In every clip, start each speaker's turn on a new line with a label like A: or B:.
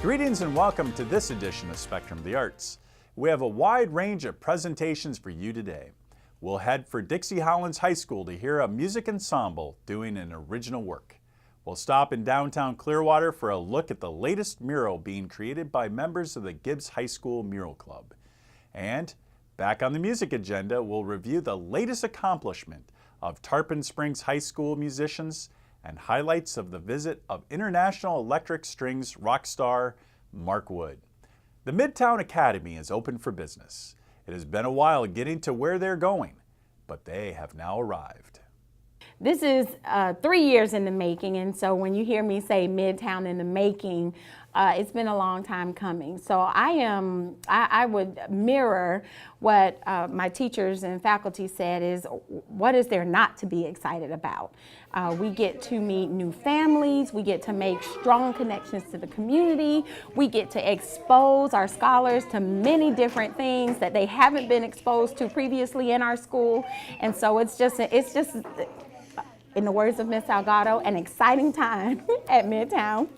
A: Greetings and welcome to this edition of Spectrum of the Arts. We have a wide range of presentations for you today. We'll head for Dixie Hollins High School to hear a music ensemble doing an original work. We'll stop in downtown Clearwater for a look at the latest mural being created by members of the Gibbs High School Mural Club. And back on the music agenda, we'll review the latest accomplishment of Tarpon Springs High School musicians and highlights of the visit of international electric strings rock star Mark Wood. The Midtown Academy is open for business. It has been a while getting to where they're going, but they have now arrived.
B: This is 3 years in the making, and so when you hear me say Midtown in the making, it's been a long time coming. So I would mirror what my teachers and faculty said is, what is there not to be excited about? We get to meet new families, we get to make strong connections to the community, we get to expose our scholars to many different things that they haven't been exposed to previously in our school, and so it's just in the words of Miss Salgado, an exciting time at Midtown.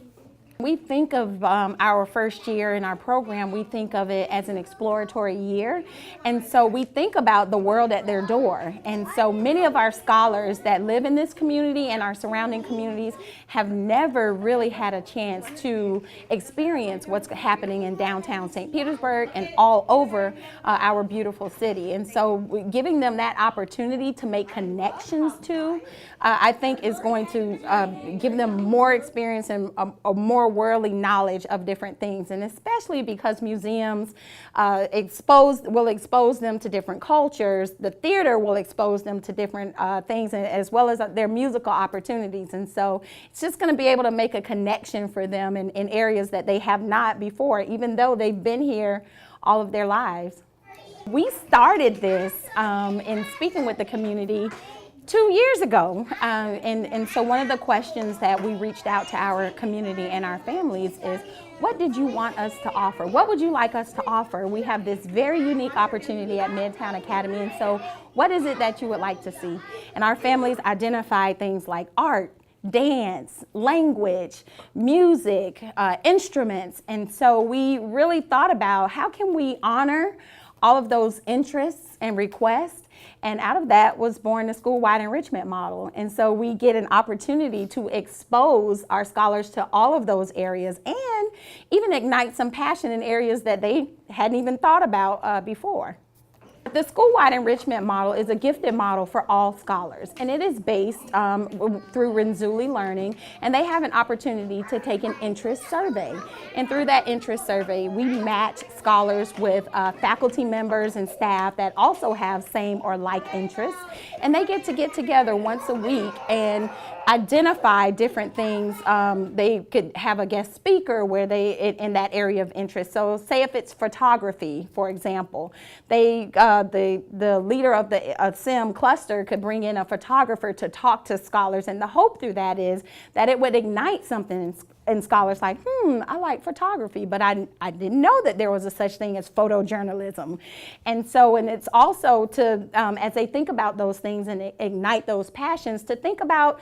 B: We think of our first year in our program, we think of it as an exploratory year. And so we think about the world at their door. And so many of our scholars that live in this community and our surrounding communities have never really had a chance to experience what's happening in downtown St. Petersburg and all over our beautiful city. And so giving them that opportunity to make connections to, I think is going to give them more experience and a more worldly knowledge of different things, and especially because museums will expose them to different cultures. The theater will expose them to different things, as well as their musical opportunities, and so it's just going to be able to make a connection for them in areas that they have not before, even though they've been here all of their lives. We started this in speaking with the community 2 years ago, and so one of the questions that we reached out to our community and our families is, what did you want us to offer? What would you like us to offer? We have this very unique opportunity at Midtown Academy, and so what is it that you would like to see? And our families identified things like art, dance, language, music, instruments, and so we really thought about how can we honor all of those interests and requests. And out of that was born the school-wide enrichment model. And so we get an opportunity to expose our scholars to all of those areas and even ignite some passion in areas that they hadn't even thought about before. The school-wide enrichment model is a gifted model for all scholars, and it is based through Renzulli Learning, and they have an opportunity to take an interest survey. And through that interest survey, we match scholars with faculty members and staff that also have same or like interests, and they get together once a week and identify different things. They could have a guest speaker where in that area of interest. So say if it's photography, for example, the leader of the SIM cluster could bring in a photographer to talk to scholars, and the hope through that is that it would ignite something in scholars like, I like photography, but I didn't know that there was a such thing as photojournalism. And so, and it's also to, as they think about those things and ignite those passions, to think about,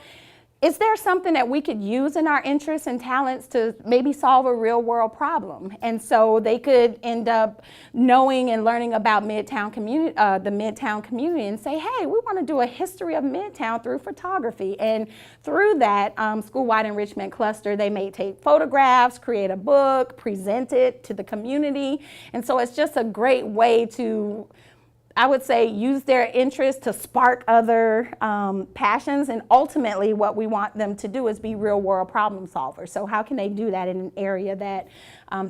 B: is there something that we could use in our interests and talents to maybe solve a real world problem? And so they could end up knowing and learning about Midtown community, the Midtown community, and say, hey, we want to do a history of Midtown through photography. And through that school-wide enrichment cluster, they may take photographs, create a book, present it to the community. And so it's just a great way to, I would say, use their interest to spark other passions, and ultimately what we want them to do is be real world problem solvers. So how can they do that in an area that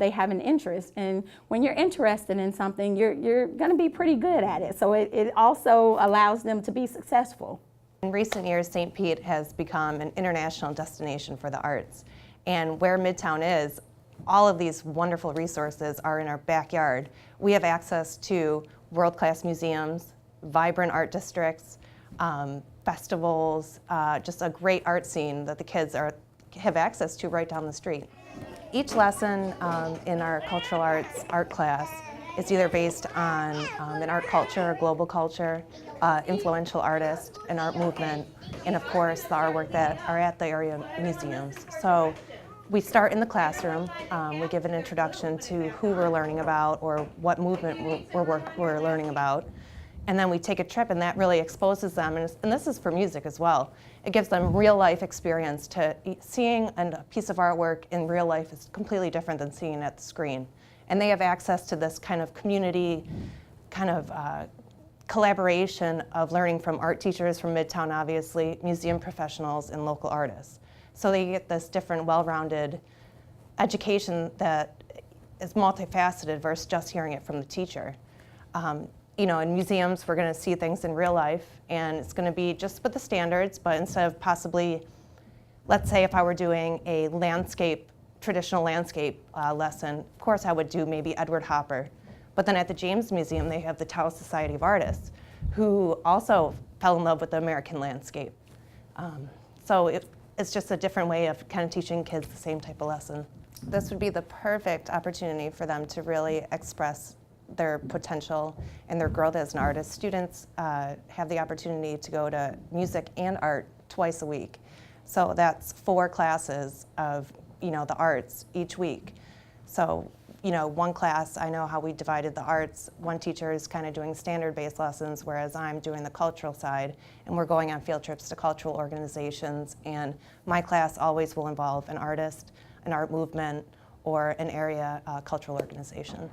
B: they have an interest? And when you're interested in something, you're going to be pretty good at it. So it also allows them to be successful.
C: In recent years, St. Pete has become an international destination for the arts. And where Midtown is, all of these wonderful resources are in our backyard. We have access to world-class museums, vibrant art districts, festivals, just a great art scene that the kids have access to right down the street. Each lesson in our cultural arts art class is either based on an art culture, global culture, influential artist, an art movement, and of course the artwork that are at the area museums. So We start in the classroom. We give an introduction to who we're learning about or what movement we're learning about. And then we take a trip, and that really exposes them, and this is for music as well. It gives them real life experience. Seeing a piece of artwork in real life is completely different than seeing it at the screen. And they have access to this kind of community, kind of collaboration of learning from art teachers from Midtown, obviously, museum professionals, and local artists. So they get this different, well-rounded education that is multifaceted versus just hearing it from the teacher. You know, in museums, we're going to see things in real life, and it's going to be just with the standards, but instead of possibly, let's say if I were doing a traditional landscape lesson, of course I would do maybe Edward Hopper. But then at the James Museum, they have the Taos Society of Artists, who also fell in love with the American landscape. So it's just a different way of kind of teaching kids the same type of lesson. This would be the perfect opportunity for them to really express their potential and their growth as an artist. Students have the opportunity to go to music and art twice a week. So that's 4 classes of, the arts each week. So, one class, I know how we divided the arts. One teacher is kind of doing standard-based lessons, whereas I'm doing the cultural side, and we're going on field trips to cultural organizations, and my class always will involve an artist, an art movement, or an area cultural organization.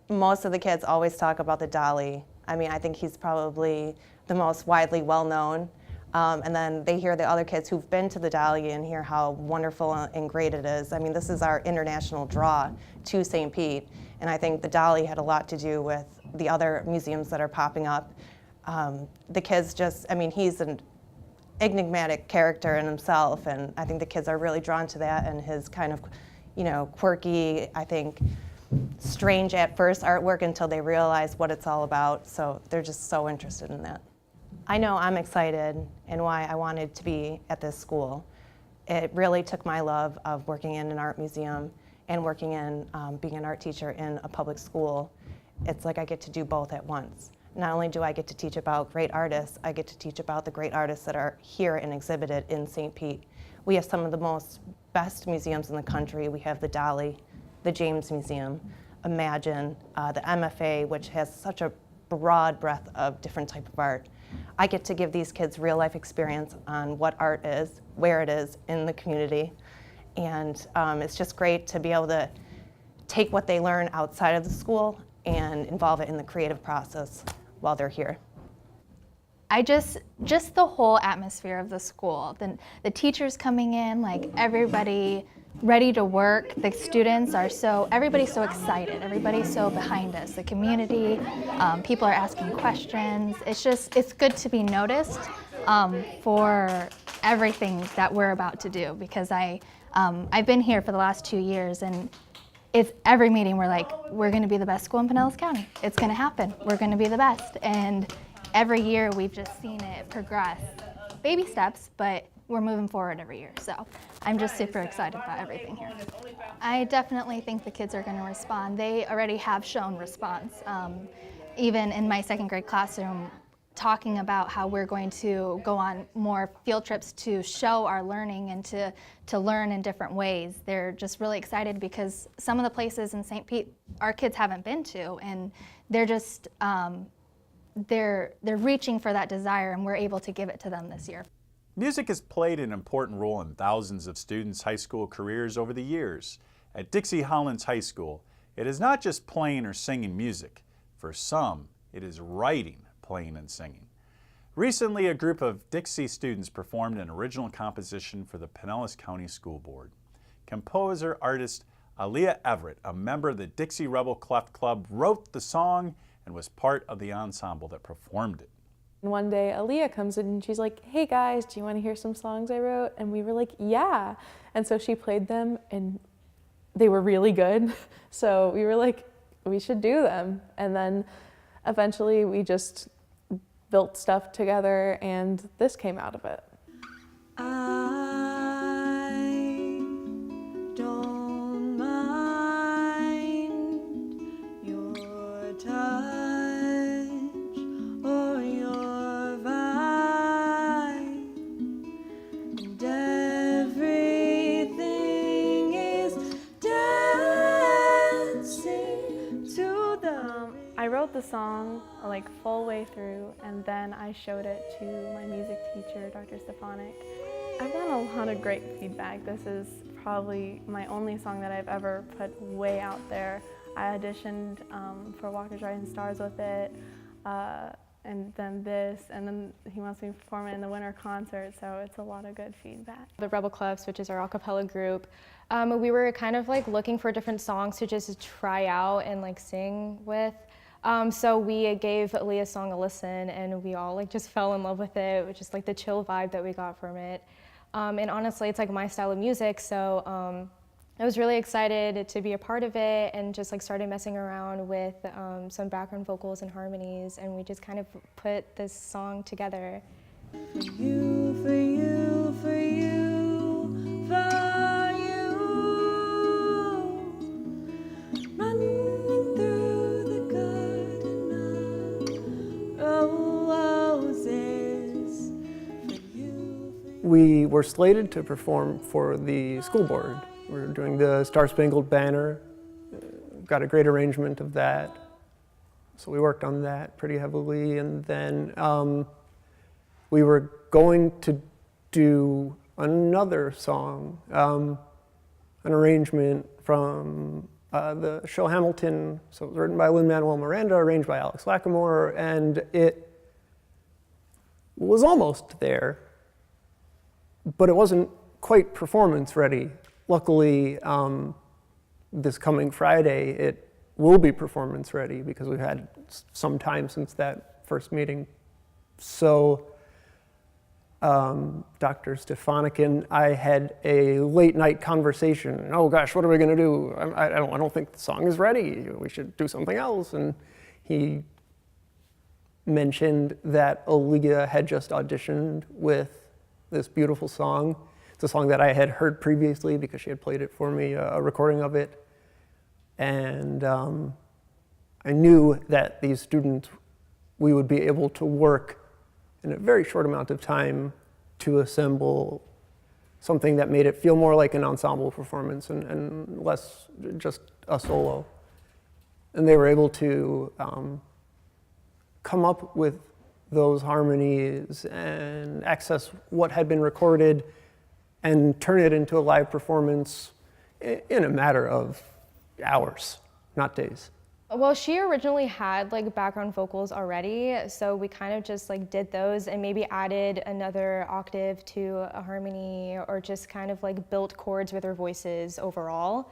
C: Most of the kids always talk about the Dolly. I mean, I think he's probably the most widely well-known. And then they hear the other kids who've been to the Dolly and hear how wonderful and great it is. I mean, this is our international draw to St. Pete. And I think the Dolly had a lot to do with the other museums that are popping up. The kids he's an enigmatic character in himself. And I think the kids are really drawn to that and his kind of, quirky, I think, strange at first artwork until they realize what it's all about. So they're just so interested in that. I know I'm excited and why I wanted to be at this school. It really took my love of working in an art museum and working in being an art teacher in a public school. It's like I get to do both at once. Not only do I get to teach about great artists, I get to teach about the great artists that are here and exhibited in St. Pete. We have some of the best museums in the country. We have the Dolly, the James Museum, Imagine, the MFA, which has such a broad breadth of different type of art. I get to give these kids real life experience on what art is, where it is in the community, and it's just great to be able to take what they learn outside of the school and involve it in the creative process while they're here.
D: I just the whole atmosphere of the school, the teachers coming in, like everybody ready to work. The students are everybody's so excited. Everybody's so behind us. The community, people are asking questions. It's good to be noticed for everything that we're about to do, because I've been here for the last 2 years, and it's every meeting we're going to be the best school in Pinellas County. It's going to happen. We're going to be the best. And every year we've just seen it progress. Baby steps, but we're moving forward every year. So I'm just super excited about everything here. I definitely think the kids are going to respond. They already have shown response. Even in my second grade classroom, talking about how we're going to go on more field trips to show our learning and to learn in different ways. They're just really excited because some of the places in St. Pete our kids haven't been to, and they're just they're reaching for that desire, and we're able to give it to them this year.
A: Music has played an important role in thousands of students' high school careers over the years. At Dixie Hollins High School, it is not just playing or singing music. For some, it is writing, playing, and singing. Recently, a group of Dixie students performed an original composition for the Pinellas County School Board. Composer-artist Aleigha Everitt, a member of the Dixie Rebel Clef Club, wrote the song and was part of the ensemble that performed it.
E: And one day, Aleigha comes in and she's like, "Hey guys, do you want to hear some songs I wrote?" And we were like, "Yeah." And so she played them, and they were really good. So we were like, we should do them. And then eventually we just built stuff together, and this came out of it.
F: the song like full way through, and then I showed it to my music teacher, Dr. Stefanik. I've gotten a lot of great feedback. This is probably my only song that I've ever put way out there. I auditioned for Walker's Rising Stars with it, and then this, and then he wants me to perform it in the winter concert, so it's a lot of good feedback.
G: The Rebel Clefs, which is our a cappella group, we were kind of like looking for different songs to just try out and like sing with. So we gave Aleigha's song a listen, and we all like just fell in love with it, which is like the chill vibe that we got from it. And honestly, it's like my style of music, so I was really excited to be a part of it, and just like started messing around with some background vocals and harmonies, and we just kind of put this song together.
H: For you, for you, for you, for you, running through the garden of roses. For you, for you.
I: We were slated to perform for the school board. We were doing the Star-Spangled Banner, got a great arrangement of that. So we worked on that pretty heavily, and then we were going to do another song, an arrangement from the show Hamilton. So it was written by Lin-Manuel Miranda, arranged by Alex Lacamoire, and it was almost there, but it wasn't quite performance ready. Luckily, this coming Friday, it will be performance ready because we've had some time since that first meeting. So Dr. Stefanik and I had a late night conversation. Oh gosh, what are we gonna do? I don't think the song is ready. We should do something else. And he mentioned that Aleigha had just auditioned with this beautiful song. It's a song that I had heard previously because she had played it for me, a recording of it. And I knew that these students, we would be able to work in a very short amount of time to assemble something that made it feel more like an ensemble performance and less just a solo. And they were able to come up with those harmonies and access what had been recorded and turn it into a live performance in a matter of hours, not days.
G: Well, she originally had like background vocals already, so we kind of just like did those and maybe added another octave to a harmony, or just kind of like built chords with her voices overall.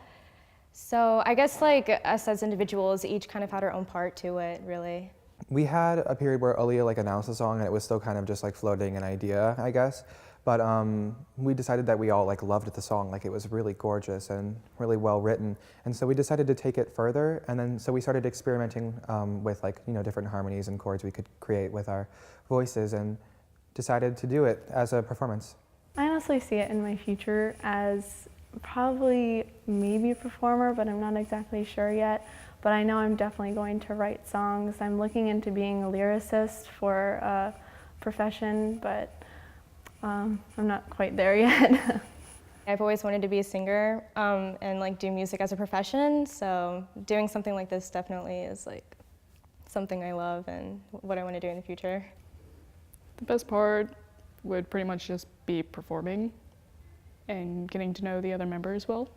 G: So I guess like us as individuals each kind of had our own part to it, really.
J: We had a period where Aleigha like announced the song and it was still kind of just like floating an idea, I guess. But we decided that we all like loved the song, like it was really gorgeous and really well written. And so we decided to take it further, and then so we started experimenting with like, you know, different harmonies and chords we could create with our voices, and decided to do it as a performance.
F: I honestly see it in my future as probably maybe a performer, but I'm not exactly sure yet. But I know I'm definitely going to write songs. I'm looking into being a lyricist for a profession, but I'm not quite there yet.
G: I've always wanted to be a singer and like do music as a profession, so doing something like this definitely is like something I love and what I want to do in the future.
K: The best part would pretty much just be performing and getting to know the other members well.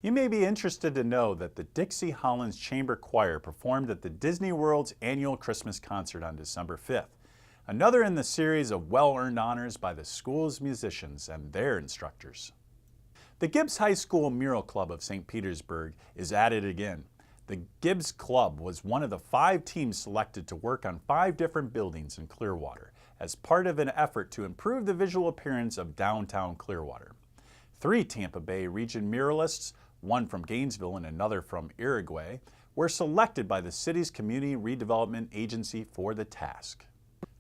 A: You may be interested to know that the Dixie Hollins Chamber Choir performed at the Disney World's annual Christmas concert on December 5th, another in the series of well-earned honors by the school's musicians and their instructors. The Gibbs High School Mural Club of St. Petersburg is at it again. The Gibbs Club was one of the 5 teams selected to work on 5 different buildings in Clearwater, as part of an effort to improve the visual appearance of downtown Clearwater. 3 Tampa Bay region muralists, one from Gainesville and another from Uruguay, were selected by the city's Community Redevelopment Agency for the task.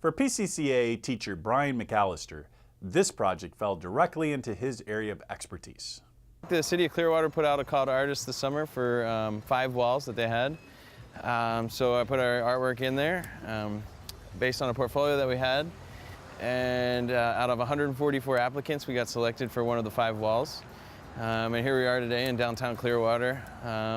A: For PCCA teacher Brian McAllister, this project fell directly into his area of expertise.
L: The city of Clearwater put out a call to artists this summer for 5 walls that they had. So I put our artwork in there based on a portfolio that we had. And out of 144 applicants, we got selected for one of the 5 walls. And here we are today in downtown Clearwater,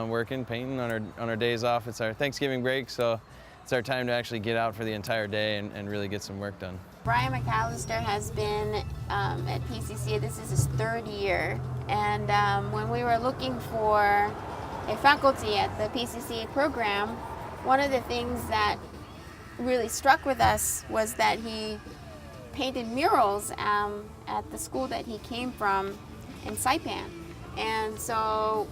L: working, painting on our days off. It's our Thanksgiving break, so it's our time to actually get out for the entire day and really get some work done.
M: Brian McAllister has been at PCCA, this is his 3rd year, and when we were looking for a faculty at the PCCA program, one of the things that really struck with us was that he painted murals at the school that he came from in Saipan. And so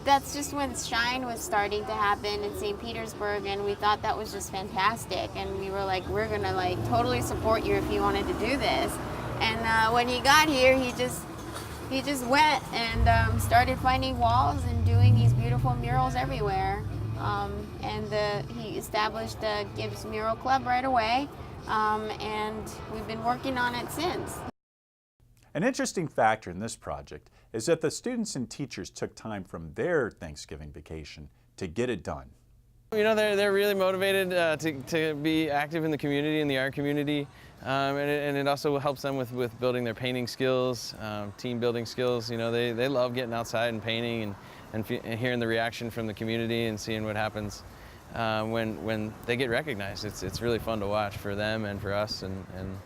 M: that's just when Shine was starting to happen in St. Petersburg, and we thought that was just fantastic. And we were like, we're gonna like totally support you if you wanted to do this. And when he got here, he just went and started finding walls and doing these beautiful murals everywhere. He established the Gibbs Mural Club right away, and we've been working on it since.
A: An interesting factor in this project is that the students and teachers took time from their Thanksgiving vacation to get it done.
L: You know, they're really motivated to be active in the community, in the art community, and it also helps them with building their painting skills, team building skills. You know, they love getting outside and painting and hearing the reaction from the community and seeing what happens when they get recognized. It's really fun to watch for them and for us, and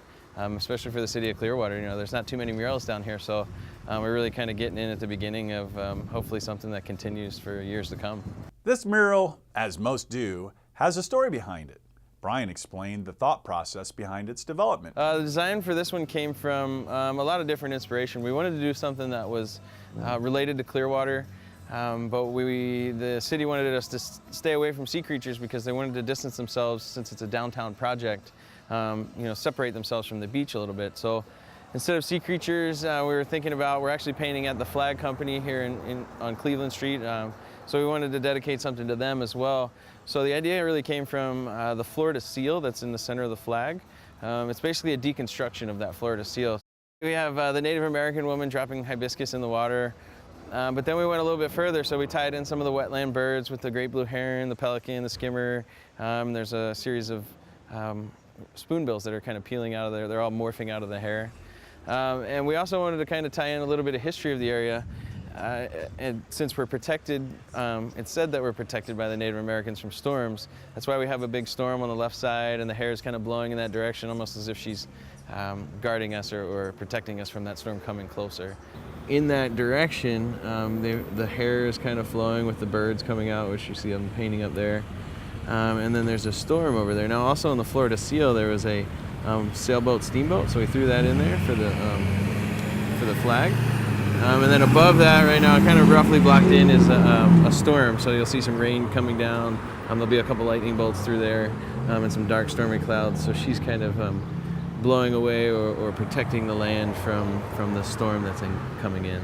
L: especially for the city of Clearwater. You know, there's not too many murals down here, so we're really kind of getting in at the beginning of hopefully something that continues for years to come.
A: This mural, as most do, has a story behind it. Brian explained the thought process behind its development.
L: The design for this one came from a lot of different inspiration. We wanted to do something that was related to Clearwater, but the city wanted us to stay away from sea creatures because they wanted to distance themselves, since it's a downtown project, you know, separate themselves from the beach a little bit. So instead of sea creatures, we were thinking about, we're actually painting at the Flag Company here on Cleveland Street. So we wanted to dedicate something to them as well. So the idea really came from the Florida seal that's in the center of the flag. It's basically a deconstruction of that Florida seal. We have the Native American woman dropping hibiscus in the water. But then we went a little bit further, so we tied in some of the wetland birds with the great blue heron, the pelican, the skimmer. There's a series of spoonbills that are kind of peeling out of there. They're all morphing out of the hair. And we also wanted to kind of tie in a little bit of history of the area. And since we're protected, it's said that we're protected by the Native Americans from storms. That's why we have a big storm on the left side, and the hair is kind of blowing in that direction, almost as if she's guarding us or protecting us from that storm coming closer. In that direction, the hair is kind of flowing with the birds coming out, which you see them painting up there. And then there's a storm over there. Now, also on the Florida seal, there was a sailboat, steamboat, so we threw that in there for the flag. And then above that, right now, kind of roughly blocked in, is a storm. So you'll see some rain coming down. There'll be a couple lightning bolts through there, and some dark, stormy clouds. So she's kind of blowing away or protecting the land from the storm that's coming in.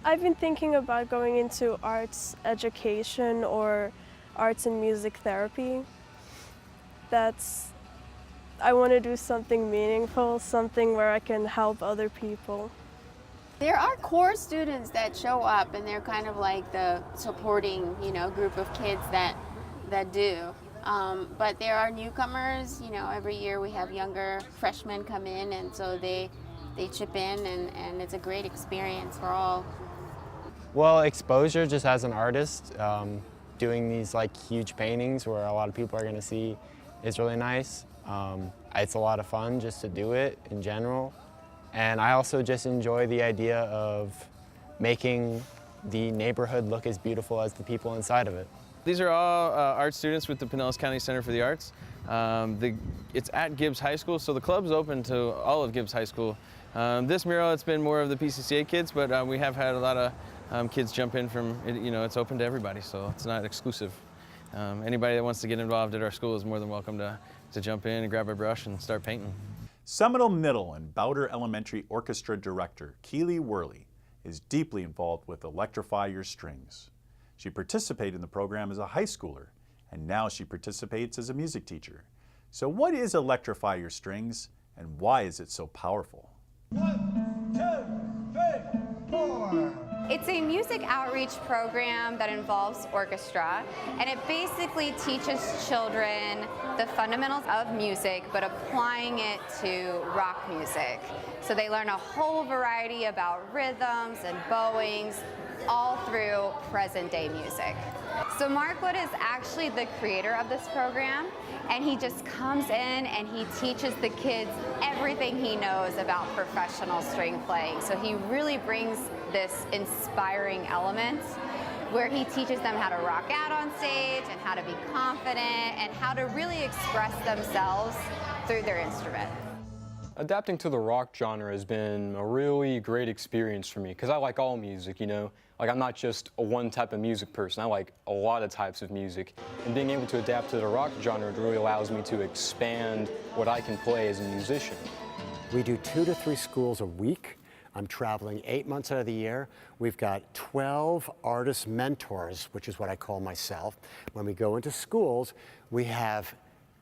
F: I've been thinking about going into arts education or arts and music therapy. I want to do something meaningful, something where I can help other people.
M: There are core students that show up, and they're kind of like the supporting, you know, group of kids that do. But there are newcomers. You know, every year we have younger freshmen come in, and so they chip in, and it's a great experience for all.
N: Well, exposure just as an artist, doing these like huge paintings where a lot of people are going to see is really nice. It's a lot of fun just to do it in general. And I also just enjoy the idea of making the neighborhood look as beautiful as the people inside of it.
L: These are all art students with the Pinellas County Center for the Arts. It's at Gibbs High School, so the club's open to all of Gibbs High School. This mural, it's been more of the PCCA kids, but we have had a lot of kids jump in from, you know, it's open to everybody, so it's not exclusive. Anybody that wants to get involved at our school is more than welcome to to jump in and grab a brush and start painting.
A: Seminole Middle and Bowder Elementary Orchestra Director Keely Worley is deeply involved with Electrify Your Strings. She participated in the program as a high schooler, and now she participates as a music teacher. So what is Electrify Your Strings, and why is it so powerful?
O: 1, 2, 3, 4.
P: It's a music outreach program that involves orchestra, and it basically teaches children the fundamentals of music, but applying it to rock music. So they learn a whole variety about rhythms and bowings, all through present-day music. So Mark Wood is actually the creator of this program, and he just comes in and he teaches the kids everything he knows about professional string playing. So he really brings this inspiring element where he teaches them how to rock out on stage and how to be confident and how to really express themselves through their instrument.
Q: Adapting to the rock genre has been a really great experience for me because I like all music, you know. Like, I'm not just a one type of music person, I like a lot of types of music. And being able to adapt to the rock genre really allows me to expand what I can play as a musician.
R: We do 2 to 3 schools a week. I'm traveling 8 months out of the year. We've got 12 artist mentors, which is what I call myself. When we go into schools, we have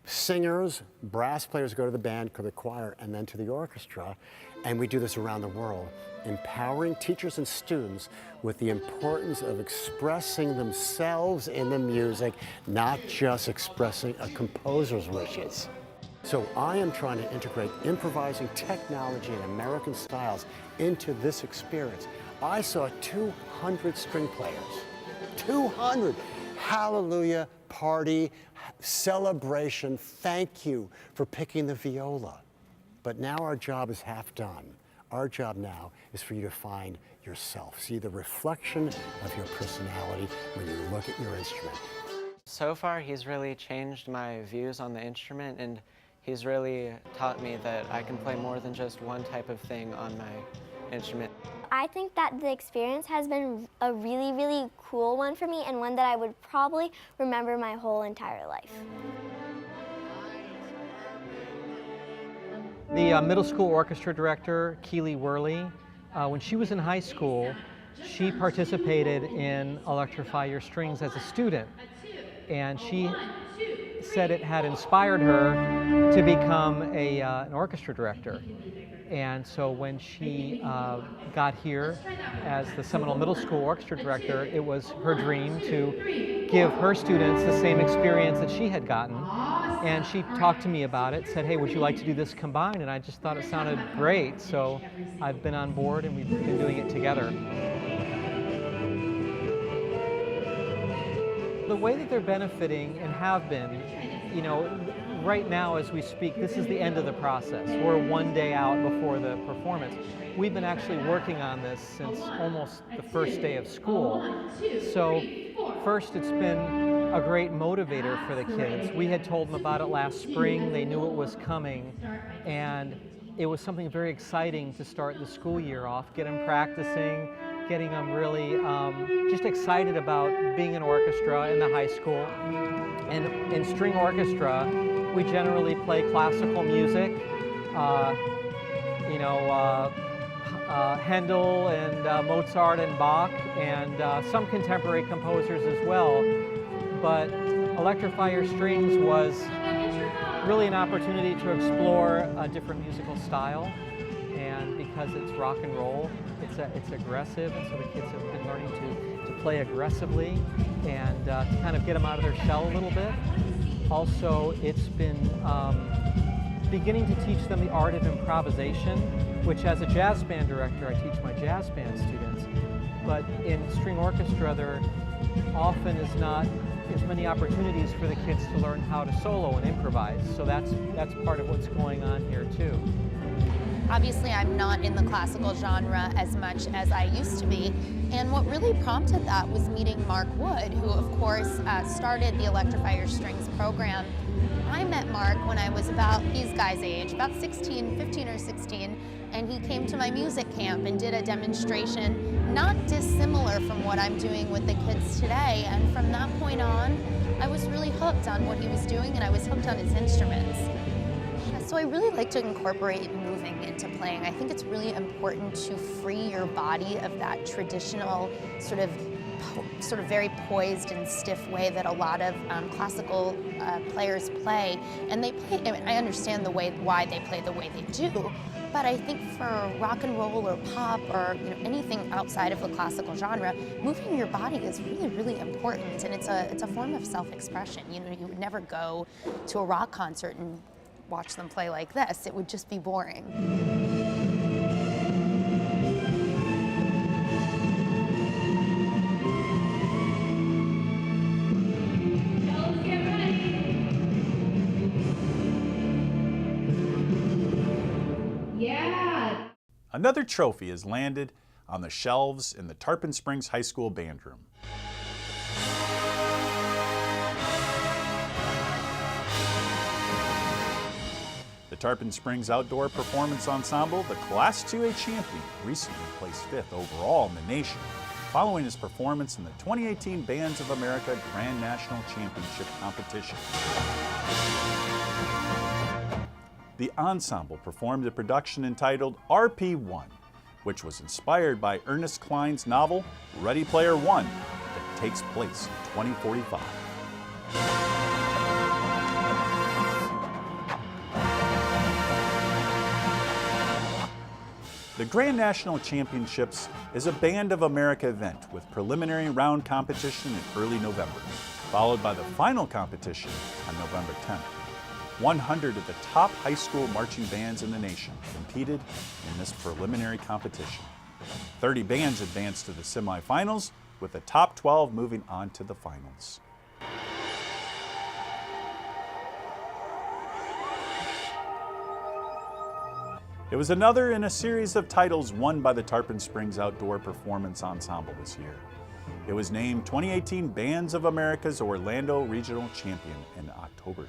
R: singers, brass players go to the band, to the choir, and then to the orchestra. And we do this around the world, empowering teachers and students with the importance of expressing themselves in the music, not just expressing a composer's wishes. So I am trying to integrate improvising technology and American styles into this experience. I saw 200 string players, 200. Hallelujah, party, celebration, thank you for picking the viola. But now our job is half done. Our job now is for you to find yourself, see the reflection of your personality when you look at your instrument.
S: So far, he's really changed my views on the instrument, and he's really taught me that I can play more than just one type of thing on my instrument.
T: I think that the experience has been a really, really cool one for me, and one that I would probably remember my whole entire life.
U: The middle school orchestra director, Keely Worley, when she was in high school, she participated in Electrify Your Strings as a student, and she said it had inspired her to become an orchestra director. And so when she got here as the Seminole Middle School orchestra director, it was her dream to give her students the same experience that she had gotten. And she talked to me about it, said, hey, would you like to do this combined? And I just thought it sounded great. So I've been on board and we've been doing it together. The way that they're benefiting and have been, you know, right now as we speak, this is the end of the process. We're one day out before the performance. We've been actually working on this since almost the first day of school. So first, it's been a great motivator for the kids. We had told them about it last spring. They knew it was coming. And it was something very exciting to start the school year off, get them practicing, getting them really just excited about being in orchestra in the high school. And in string orchestra, we generally play classical music, Handel and Mozart and Bach, and some contemporary composers as well. But Electrify Your Strings was really an opportunity to explore a different musical style. And because it's rock and roll, it's aggressive, and so the kids have been learning to play aggressively and to kind of get them out of their shell a little bit. Also, it's been beginning to teach them the art of improvisation, which as a jazz band director, I teach my jazz band students. But in string orchestra, there often is not as many opportunities for the kids to learn how to solo and improvise. So that's part of what's going on here too.
B: Obviously, I'm not in the classical genre as much as I used to be, and what really prompted that was meeting Mark Wood, who of course started the Electrify Your Strings program. I met Mark when I was about these guys' age, about 16, 15 or 16, and he came to my music camp and did a demonstration not dissimilar from what I'm doing with the kids today, and from that point on, I was really hooked on what he was doing and I was hooked on his instruments. So I really like to incorporate moving into playing. I think it's really important to free your body of that traditional sort of very poised and stiff way that a lot of classical players play. And they play, I mean, I understand why they play the way they do, but I think for rock and roll or pop or anything outside of the classical genre, moving your body is really, really important, and it's a form of self-expression. You would never go to a rock concert and watch them play like this. It would just be boring.
A: Yeah! Another trophy is landed on the shelves in the Tarpon Springs High School band room. The Tarpon Springs Outdoor Performance Ensemble, the Class 2A champion, recently placed 5th overall in the nation, following his performance in the 2018 Bands of America Grand National Championship competition. The ensemble performed a production entitled RP1, which was inspired by Ernest Cline's novel Ready Player One, that takes place in 2045. The Grand National Championships is a Band of America event with preliminary round competition in early November, followed by the final competition on November 10th. 100 of the top high school marching bands in the nation competed in this preliminary competition. 30 bands advanced to the semifinals, with the top 12 moving on to the finals. It was another in a series of titles won by the Tarpon Springs Outdoor Performance Ensemble this year. It was named 2018 Bands of America's Orlando Regional Champion in October.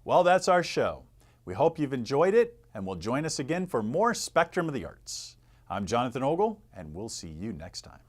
A: Well, that's our show. We hope you've enjoyed it and will join us again for more Spectrum of the Arts. I'm Jonathan Ogle, and we'll see you next time.